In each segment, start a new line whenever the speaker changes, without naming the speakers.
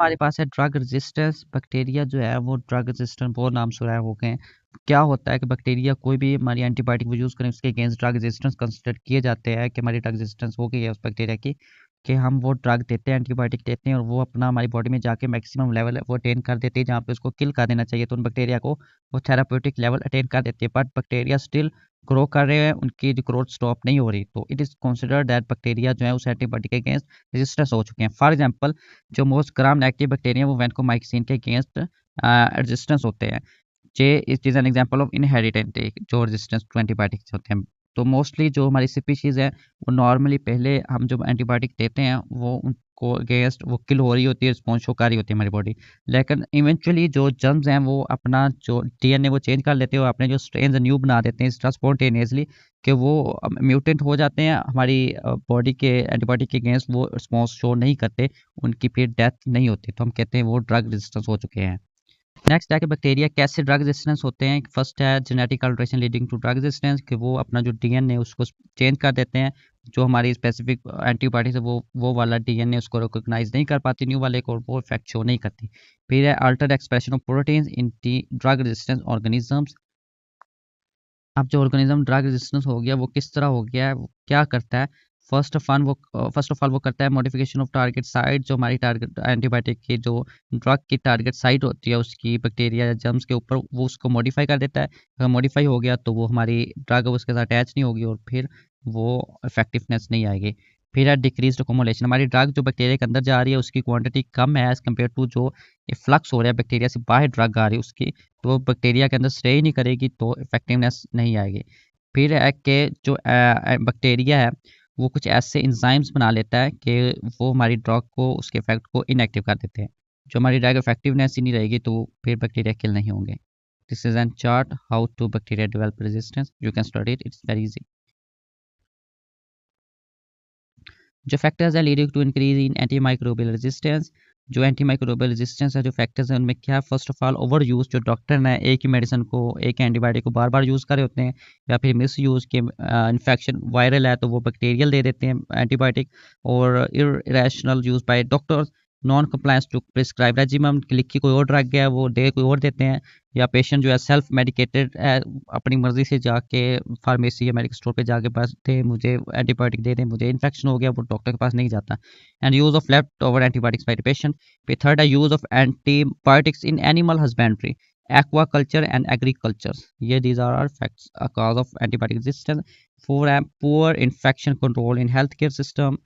हमारे पास है drug resistance. Bacteria जो है वो ड्रग रेजिस्टेंट बहुत नाम सुना हो गए हैं। क्या होता है कि बैक्टीरिया कोई भी हमारी एंटीबायोटिक वो यूज़ करें उसके अगेंस्ट ड्रग रेजिस्टेंस कंसिडर किए जाते हैं कि हमारी ड्रग रेजिस्टेंस हो गई है उस बैक्टीरिया की, कि हम वो ड्रग देते हैं, एंटीबायोटिक देते हैं और वो अपना हमारी बॉडी में जाके मैक्सिमम लेवल वो अटेन कर देती है जहाँ पे उसको किल कर देना चाहिए, तो उन बैक्टीरिया को वो थेराप्यूटिक लेवल अटेन कर देती है। बट बैक्टीरिया स्टिल ग्रो कर रहे हैं, उनकी जो ग्रोथ स्टॉप नहीं हो रही, तो it is considered that bacteria जो है उस एंटीबायोटिक के अगेंस्ट रेजिस्टेंस हो चुके हैं। फॉर एग्जांपल जो मोस्ट ग्राम नेगेटिव बैक्टीरिया वो वैनकोमाइसिन के अगेंस्ट रेजिस्टेंस होते हैं। जे it is an example of inherent जो रेजिस्टेंस टू एंटीबायोटिक्स होते हैं। तो मोस्टली जो हमारी स्पीशीज़ है वो नॉर्मली पहले हम जब एंटीबायोटिक देते हैं वो उनको अगेंस्ट वो किल हो रही होती है, रिस्पॉन्स शो कर रही होती है हमारी बॉडी, लेकिन इवेंचुअली जो जर्म्स हैं वो अपना जो डीएनए वो चेंज कर लेते हैं और अपने जो स्ट्रेन्स न्यू बना देते हैं स्पॉन्टेनियसली, कि वो म्यूटेंट हो जाते हैं हमारी बॉडी के एंटीबायोटिक के अगेंस्ट, वो रिस्पॉन्स शो नहीं करते, उनकी फिर डेथ नहीं होती, तो हम कहते हैं वो ड्रग रेजिस्टेंस हो चुके हैं। नेक्स्ट है कि बैक्टीरिया कैसे ड्रग रेजिस्टेंस होते हैं। फर्स्ट है genetic alteration leading to drug resistance, कि वो अपना जो डीएनए उसको चेंज कर देते हैं, जो हमारी स्पेसिफिक एंटीबॉडीज है वो वाला डीएनए उसको रिकॉग्नाइज नहीं कर पाती न्यू वाले को, वो इफेक्ट शो नहीं करती। फिर है Altered expression of proteins in T drug resistance organisms. अब जो ऑर्गेनिज्म ड्रग रेजिस्टेंस हो गया वो किस तरह हो गया है, वो क्या करता है। फर्स्ट ऑफ ऑल वो करता है मॉडिफिकेशन ऑफ टारगेट साइट, जो हमारी टारगेट एंटीबायोटिक की जो ड्रग की टारगेट साइट होती है उसकी बैक्टीरिया या जर्म्स के ऊपर, वो उसको मॉडिफाई कर देता है। अगर मॉडिफाई हो गया तो वो हमारी ड्रग उसके साथ अटैच नहीं होगी और फिर वो इफेक्टिवनेस नहीं आएगी। फिर है डिक्रीज अकोमोलेशन, हमारी ड्रग जो बैक्टीरिया के अंदर जा रही है उसकी क्वांटिटी कम है एज कम्पेयर टू जो फ्लक्स हो रहा है बैक्टीरिया से बाहर ड्रग आ रही है उसकी, तो वो बैक्टीरिया के अंदर स्टे ही नहीं करेगी, तो इफेक्टिवनेस नहीं आएगी। फिर है कि जो बैक्टीरिया है वो कुछ ऐसे इंजाइम्स बना लेता है कि वो हमारी ड्रग को उसके इफेक्ट को इनएक्टिव कर देते हैं, जो हमारी ड्रग इफेक्टिवनेस ही नहीं रहेगी तो फिर बैक्टीरिया किल नहीं होंगे। This is an chart how to bacteria develop resistance, you can study it, it's very easy. जो फैक्टर्स है leading to increase in anti microbial resistance, जो एंटी माइक्रोबियल रेजिस्टेंस है जो फैक्टर्स हैं उनमें क्या है, first of all overuse, जो डॉक्टर ने एक ही मेडिसिन को एक एंटीबायोटिक को बार बार यूज़ कर रहे होते हैं, या फिर मिस यूज़ के इन्फेक्शन वायरल है तो वो बैक्टीरियल दे देते हैं एंटीबायोटिक, और irrational use by doctors, non compliance to prescribe regimen, लिख के कोई और ड्रग गया वो दे कोई और देते हैं, या पेशेंट जो है सेल्फ मेडिकेटेड है अपनी मर्जी से जाके फार्मेसी या मेडिकल स्टोर पे जाके बस दे मुझे एंटीबायोटिक दे दें मुझे इन्फेक्शन हो गया, वो डॉक्टर के पास नहीं जाता। And use of left over antibiotics by the patient. फिर थर्ड है use of antibiotics in animal husbandry, aquaculture and agriculture, ये these are our facts a cause of antibiotic resistance। Four है poor infection control in healthcare system।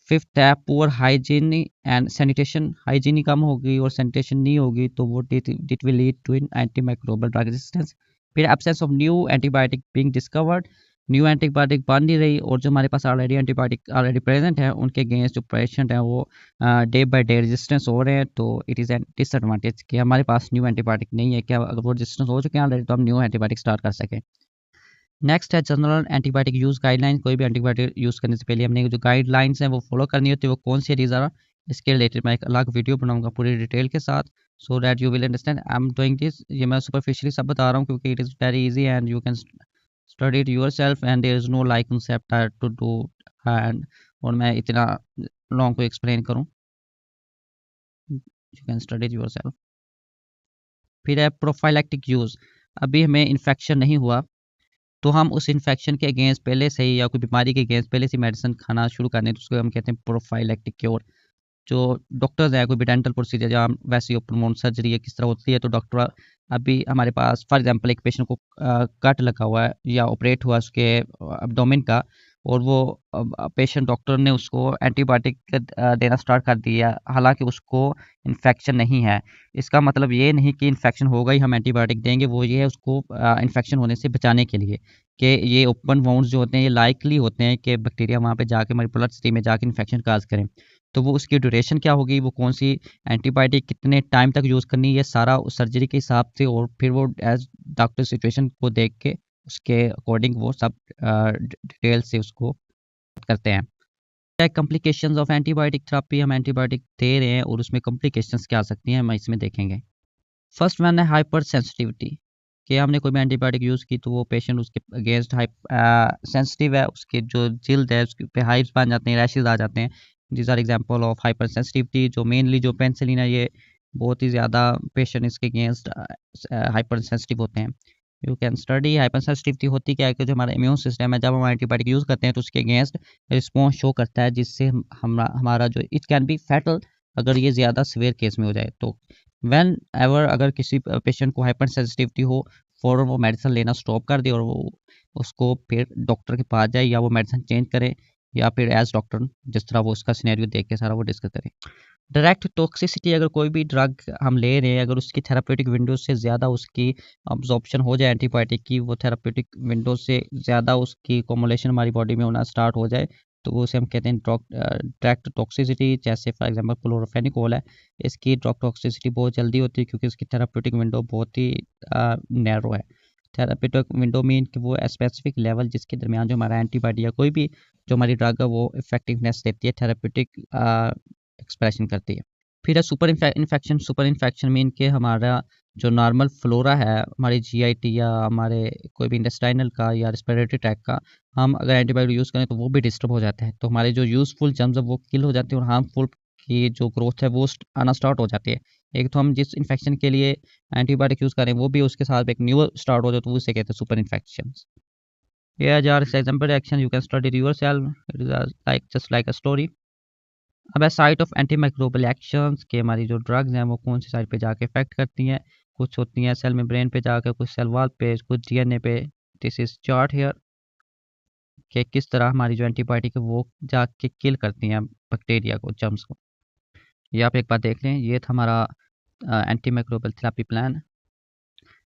Fifth है poor hygiene and sanitation, hygiene कम होगी और sanitation नहीं होगी तो वो it will lead to in anti microbial drug resistance. फिर absence of new antibiotic being discovered, new antibiotic बन नहीं रही और जो हमारे पास ऑलरेडी एंटीबायोटिक ऑलरेडी प्रेजेंट है उनके अगेंस्ट जो पेशेंट हैं वो डे बाय डे रेजिस्टेंस हो रहे हैं, तो इट इज़ एन डिसएडवांटेज कि हमारे पास न्यू एंटीबायोटिक नहीं है, क्या अगर वो रेजिस्टेंस हो चुके हैं ऑलरेडी तो हम न्यू एंटीबायोटिक स्टार्ट कर सकें। नेक्स्ट है जनरल एंटीबायोटिक यूज़ गाइडलाइन, कोई भी एंटीबायोटिक यूज़ करने से पहले हमने जो गाइडलाइंस हैं वो फॉलो करनी होती है, वो कौन सी है ज़रा इसके रिलेटेड मैं एक अलग वीडियो बनाऊंगा पूरी डिटेल के साथ, so that you will understand I am doing this. ये मैं सुपरफिशियली सब बता रहा हूँ क्योंकि it is very easy and you can study it yourself and there is no like concept to do and, और मैं इतना लॉन्ग को एक्सप्लेन करूँ, you can study it yourself. फिर है प्रोफाइलैक्टिक यूज़, अभी हमें इन्फेक्शन नहीं हुआ तो हम उस इन्फेक्शन के अगेंस्ट पहले से ही या कोई बीमारी के अगेंस्ट पहले से मेडिसिन खाना शुरू कर दें तो उसको हम कहते हैं प्रोफाइलैक्टिक क्योर। जो डॉक्टर्स हैं कोई भी डेंटल प्रोसीजर या वैसे ही ओपन माउथ सर्जरी है किस तरह होती है तो डॉक्टर, अभी हमारे पास फॉर एग्जांपल एक पेशेंट को कट लगा हुआ है या ऑपरेट हुआ उसके एब्डोमेन का, और वो पेशेंट डॉक्टर ने उसको एंटीबायोटिक देना स्टार्ट कर दिया हालांकि उसको इन्फेक्शन नहीं है। इसका मतलब ये नहीं कि इन्फेक्शन होगा ही हम एंटीबायोटिक देंगे, वो ये है उसको इन्फेक्शन होने से बचाने के लिए, कि ये ओपन वाउंड्स जो होते हैं ये लाइकली होते हैं कि बैक्टीरिया वहाँ पे जाके हमारी ब्लड स्ट्रीम में जाके इन्फेक्शन काज करें, तो वो उसकी ड्यूरेशन क्या होगी, वो कौन सी एंटीबायोटिक कितने टाइम तक यूज़ करनी है, ये सारा उस सर्जरी के हिसाब से और फिर वो एज डॉक्टर सिचुएशन को देख के उसके अकॉर्डिंग वो सब डिटेल से उसको करते हैं। कॉम्प्लिकेशंस ऑफ एंटीबायोटिक थेरेपी, हम एंटीबायोटिक दे रहे हैं और उसमें कॉम्प्लिकेशंस क्या आ सकती हैं हम इसमें देखेंगे। फर्स्ट वन है हाइपर सेंसिटिविटी, कि हमने कोई भी एंटीबायोटिक यूज़ की तो वो पेशेंट उसके अगेंस्ट सेंसिटिव है, उसके जो जिल्द है उसके पे हाइव्स बन जाते हैं, रैशेज आ जाते हैं, these are example of hypersensitivity. जो मेनली जो पेनिसिलिन है ये बहुत ही ज़्यादा पेशेंट इसके अगेंस्ट हाइपर सेंसिटिव होते हैं। You can study hyper sensitivity होती क्या है कि जो हमारा इम्यून सिस्टम है जब हम एंटीबायोटिक यूज़ करते हैं तो उसके अगेंस्ट रिस्पॉन्स शो करता है, जिससे हमारा जो इट कैन बी फैटल अगर ये ज़्यादा सीवियर केस में हो जाए। तो व्हेन एवर अगर किसी पेशेंट को हाइपर सेंसिटिविटी हो, फ़ौरन वो मेडिसिन लेना स्टॉप कर दे और वो उसको फिर डॉक्टर के पास जाए, या वो मेडिसिन चेंज करे, या फिर एज डॉक्टर जिस तरह वो उसका सिनेरियो देख के सारा वो डिस्कस करें। डायरेक्ट टॉक्सिसिटी, अगर कोई भी ड्रग हम ले रहे हैं अगर उसकी थेरापेटिक विंडो से ज़्यादा उसकी अब्जॉर्प्शन हो जाए एंटीबायोटिक की, वो थेरापेटिक विंडो से ज़्यादा उसकी कोमुलेशन हमारी बॉडी में होना स्टार्ट हो जाए, तो वो उसे हम कहते हैं डायरेक्ट टॉक्सिसिटी। जैसे फॉर एग्जांपल क्लोरोफेनिकोल है, इसकी ड्रग टॉक्सिसिटी बहुत जल्दी होती है क्योंकि इसकी थेरापेटिक विंडो बहुत ही नैरो है। थेरापेटिक विंडो मीन कि वो स्पेसिफिक लेवल जिसके दरमियान जो हमारा एंटीबायोटिक या कोई भी जो हमारी ड्रग है वो इफेक्टिवनेस देती है, थेरापेटिक एक्सप्रेशन करती है। फिर है super infection. Super infection mean कि हमारा जो नॉर्मल फ्लोरा है हमारी जीआईटी या हमारे कोई भी इंटेस्टाइनल का या रेस्पिरेटरी ट्रैक का, हम अगर एंटीबायोटिक यूज़ करें तो वो भी डिस्टर्ब हो जाता है। तो हमारे जो यूज़फुल जर्म्स है वो किल हो जाते हैं और हार्मफुल की जो ग्रोथ है वो आना स्टार्ट हो जाती है। एक तो हम जिस इन्फेक्शन के लिए एंटीबायोटिक यूज़ करें वो भी उसके साथ एक न्यू स्टार्ट हो जाए, तो उसे कहते हैं super infection. Here are example reaction you can study yourself. It is like just like a story. अब है site of anti microbial actions कि हमारी जो ड्रग्स हैं वो कौन सी साइट पे जाके इफेक्ट करती हैं। कुछ होती हैं सेल मेम्ब्रेन पे जाकर, कुछ सेल वॉल पे, कुछ डीएनए पे। दिस इज चार्ट हियर कि किस तरह हमारी जो एंटीबायोटिक है वो जाके किल करती हैं बैक्टीरिया को, जर्म्स को। ये आप एक बार देख लें। ये था हमारा एंटी माइक्रोबियल थेरेपी प्लान।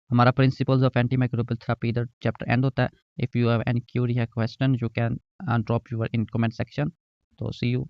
हमारा principles of anti microbial therapy इधर चैप्टर एंड होता है। If you have any query या question you can drop your in comment section. तो सी यू।